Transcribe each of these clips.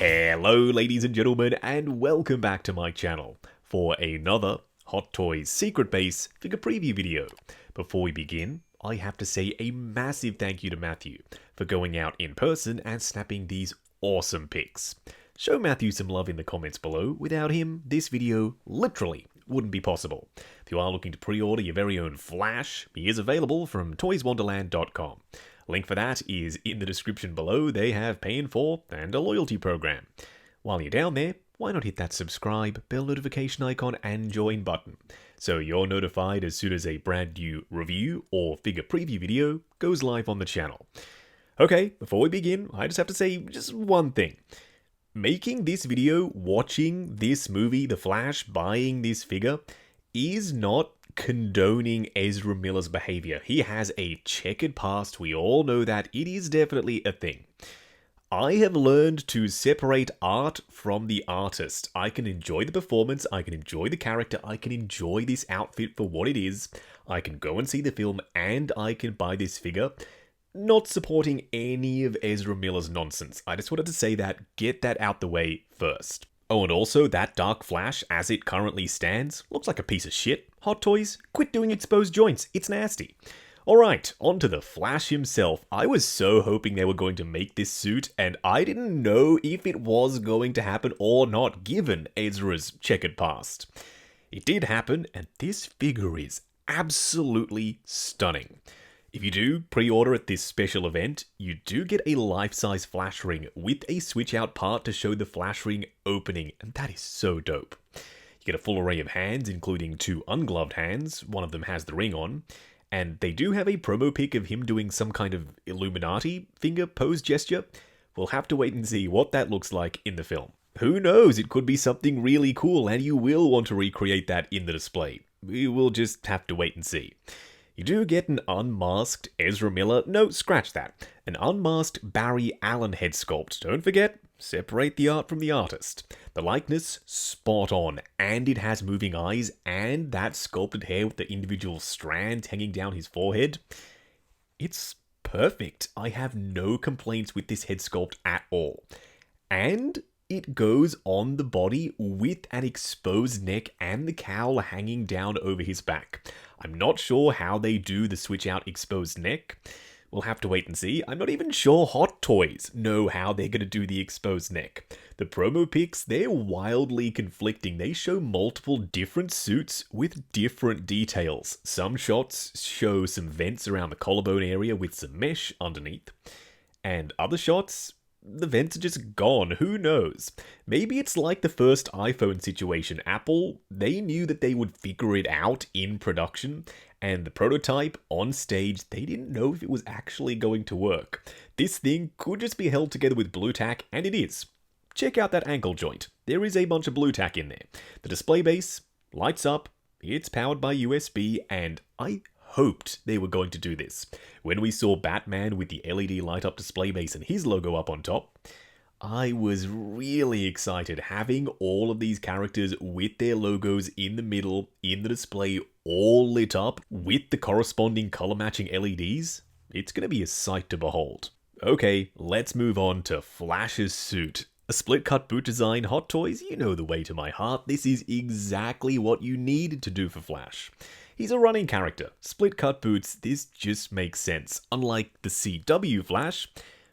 Hello ladies and gentlemen, and welcome back to my channel for another Hot Toys Secret Base figure preview video. Before we begin, I have to say a massive thank you to Matthew for going out in person and snapping these awesome pics. Show Matthew some love in the comments below. Without him, this video literally wouldn't be possible. If you are looking to pre-order your very own Flash, he is available from toyswonderland.com. Link for that is in the description below. They have Pay in 4 and a loyalty program. While you're down there, why not hit that subscribe, bell notification icon, and join button, so you're notified as soon as a brand new review or figure preview video goes live on the channel. Okay, before we begin, I just have to say just one thing. Making this video, watching this movie, The Flash, buying this figure, is not condoning Ezra Miller's behavior. He has a checkered past. We all know that. It is definitely a thing. I have learned to separate art from the artist. I can enjoy the performance, I can enjoy the character, I can enjoy this outfit for what it is, I can go and see the film, and I can buy this figure. Not supporting any of Ezra Miller's nonsense. I just wanted to say that, get that out the way first. Oh, and also, that Dark Flash, as it currently stands, looks like a piece of shit. Hot Toys, quit doing exposed joints. It's nasty. Alright, on to the Flash himself. I was so hoping they were going to make this suit, and I didn't know if it was going to happen or not, given Ezra's checkered past. It did happen, and this figure is absolutely stunning. If you do pre-order at this special event, you do get a life-size Flash ring with a switch-out part to show the Flash ring opening, and that is so dope. You get a full array of hands, including 2 ungloved hands. One of them has the ring on, and they do have a promo pic of him doing some kind of Illuminati finger pose gesture. We'll have to wait and see what that looks like in the film. Who knows, it could be something really cool, and you will want to recreate that in the display. We will just have to wait and see. You do get an unmasked Ezra Miller, no, scratch that, an unmasked Barry Allen head sculpt. Don't forget, separate the art from the artist. The likeness, spot on, and it has moving eyes, and that sculpted hair with the individual strands hanging down his forehead. It's perfect. I have no complaints with this head sculpt at all. And it goes on the body with an exposed neck and the cowl hanging down over his back. I'm not sure how they do the switch out exposed neck. We'll have to wait and see. I'm not even sure Hot Toys know how they're going to do the exposed neck. The promo pics, they're wildly conflicting. They show multiple different suits with different details. Some shots show some vents around the collarbone area with some mesh underneath. And other shots, the vents are just gone. Who knows? Maybe it's like the first iPhone situation. Apple, they knew that they would figure it out in production, and the prototype on stage, they didn't know if it was actually going to work. This thing could just be held together with blue tack, and it is. Check out that ankle joint. There is a bunch of blue tack in there. The display base lights up, it's powered by USB, and I hoped they were going to do this. When we saw Batman with the LED light-up display base and his logo up on top, I was really excited having all of these characters with their logos in the middle, in the display, all lit up with the corresponding color-matching LEDs. It's going to be a sight to behold. Okay, let's move on to Flash's suit. A split-cut boot design, Hot Toys, you know the way to my heart. This is exactly what you need to do for Flash. He's a running character. Split-cut boots, this just makes sense. Unlike the CW Flash,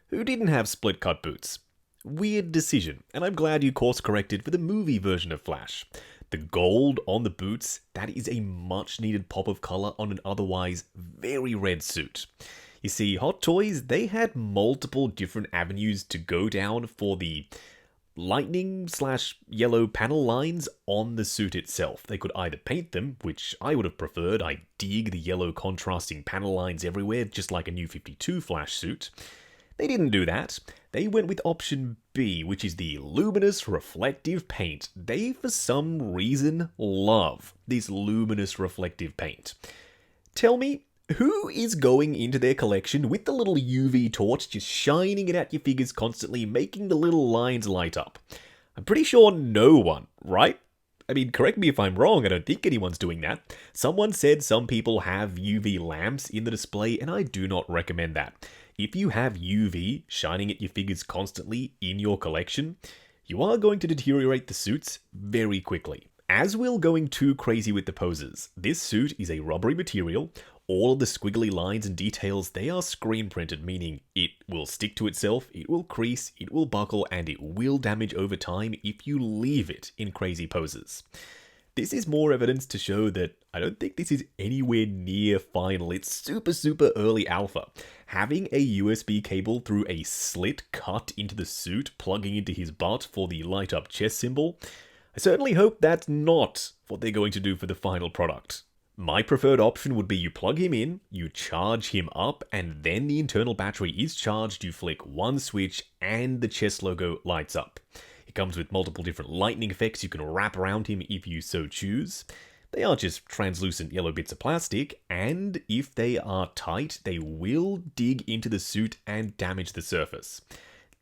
who didn't have split-cut boots. Weird decision, and I'm glad you course-corrected for the movie version of Flash. The gold on the boots, that is a much-needed pop of color on an otherwise very red suit. You see, Hot Toys, they had multiple different avenues to go down for the lightning/yellow panel lines on the suit itself. They could either paint them, which I would have preferred. I dig the yellow contrasting panel lines everywhere, just like a new 52 Flash suit. They didn't do that. They went with option B, which is the luminous reflective paint. They, for some reason, love this luminous reflective paint. Tell me, who is going into their collection with the little UV torch just shining it at your figures constantly, making the little lines light up? I'm pretty sure no one, right? I mean, correct me if I'm wrong, I don't think anyone's doing that. Someone said some people have UV lamps in the display, and I do not recommend that. If you have UV shining at your figures constantly in your collection, you are going to deteriorate the suits very quickly. As we're going too crazy with the poses, this suit is a rubbery material. All of the squiggly lines and details, they are screen printed, meaning it will stick to itself, it will crease, it will buckle, and it will damage over time if you leave it in crazy poses. This is more evidence to show that I don't think this is anywhere near final. It's super early alpha. Having a USB cable through a slit cut into the suit, plugging into his butt for the light up chest symbol, I certainly hope that's not what they're going to do for the final product. My preferred option would be you plug him in, you charge him up, and then the internal battery is charged, you flick one switch, and the chest logo lights up. It comes with multiple different lightning effects you can wrap around him if you so choose. They are just translucent yellow bits of plastic, and if they are tight, they will dig into the suit and damage the surface.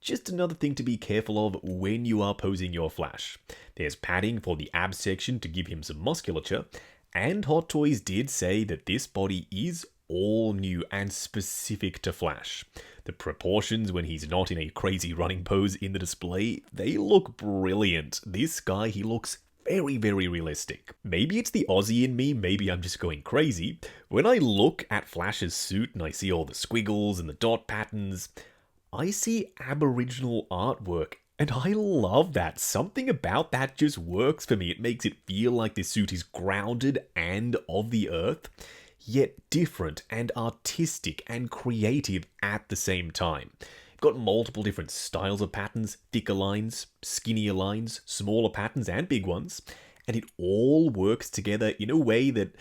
Just another thing to be careful of when you are posing your Flash. There's padding for the abs section to give him some musculature, and Hot Toys did say that this body is all new and specific to Flash. The proportions when he's not in a crazy running pose in the display, they look brilliant. This guy, he looks very realistic. Maybe it's the Aussie in me, maybe I'm just going crazy. When I look at Flash's suit and I see all the squiggles and the dot patterns, I see Aboriginal artwork, and I love that. Something about that just works for me. It makes it feel like this suit is grounded and of the earth, yet different and artistic and creative at the same time. You've got multiple different styles of patterns, thicker lines, skinnier lines, smaller patterns and big ones, and it all works together in a way that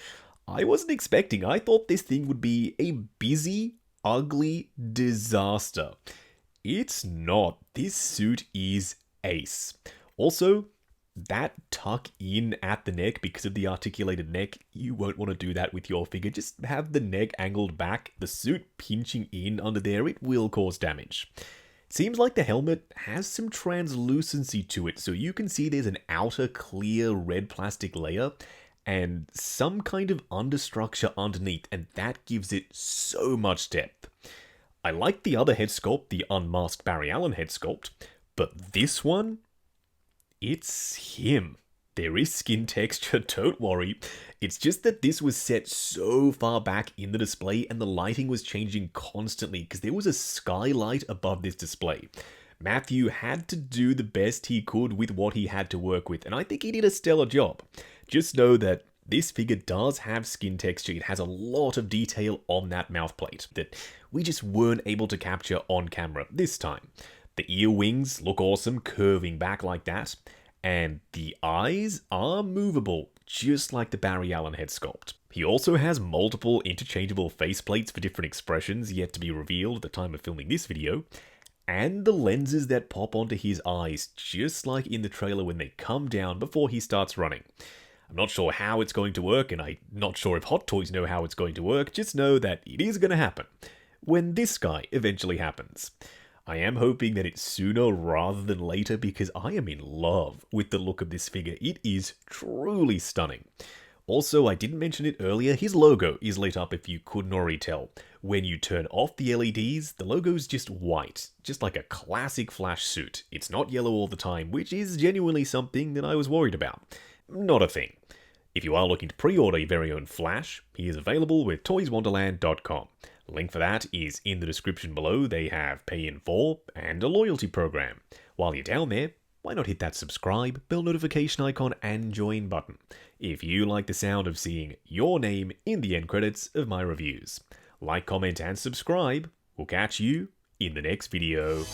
I wasn't expecting. I thought this thing would be a busy, ugly disaster. It's not. This suit is ace. Also, that tuck in at the neck, because of the articulated neck, you won't want to do that with your figure. Just have the neck angled back, the suit pinching in under there, it will cause damage. Seems like the helmet has some translucency to it, so you can see there's an outer clear red plastic layer and some kind of understructure underneath, and that gives it so much depth. I like the other head sculpt, the unmasked Barry Allen head sculpt, but this one, it's him. There is skin texture, don't worry. It's just that this was set so far back in the display and the lighting was changing constantly because there was a skylight above this display. Matthew had to do the best he could with what he had to work with, and I think he did a stellar job. Just know that this figure does have skin texture. It has a lot of detail on that mouth plate that we just weren't able to capture on camera this time. The ear wings look awesome, curving back like that, and the eyes are movable, just like the Barry Allen head sculpt. He also has multiple interchangeable faceplates for different expressions yet to be revealed at the time of filming this video, and the lenses that pop onto his eyes, just like in the trailer when they come down before he starts running. I'm not sure how it's going to work, and I'm not sure if Hot Toys know how it's going to work, just know that it is going to happen. When this guy eventually happens. I am hoping that it's sooner rather than later because I am in love with the look of this figure. It is truly stunning. Also, I didn't mention it earlier, his logo is lit up if you couldn't already tell. When you turn off the LEDs, the logo's just white, just like a classic Flash suit. It's not yellow all the time, which is genuinely something that I was worried about. Not a thing. If you are looking to pre-order your very own Flash, he is available with toyswonderland.com. Link for that is in the description below. They have Pay in 4 and a loyalty program. While you're down there, why not hit that subscribe, bell notification icon, and join button if you like the sound of seeing your name in the end credits of my reviews. Like, comment, and subscribe. We'll catch you in the next video.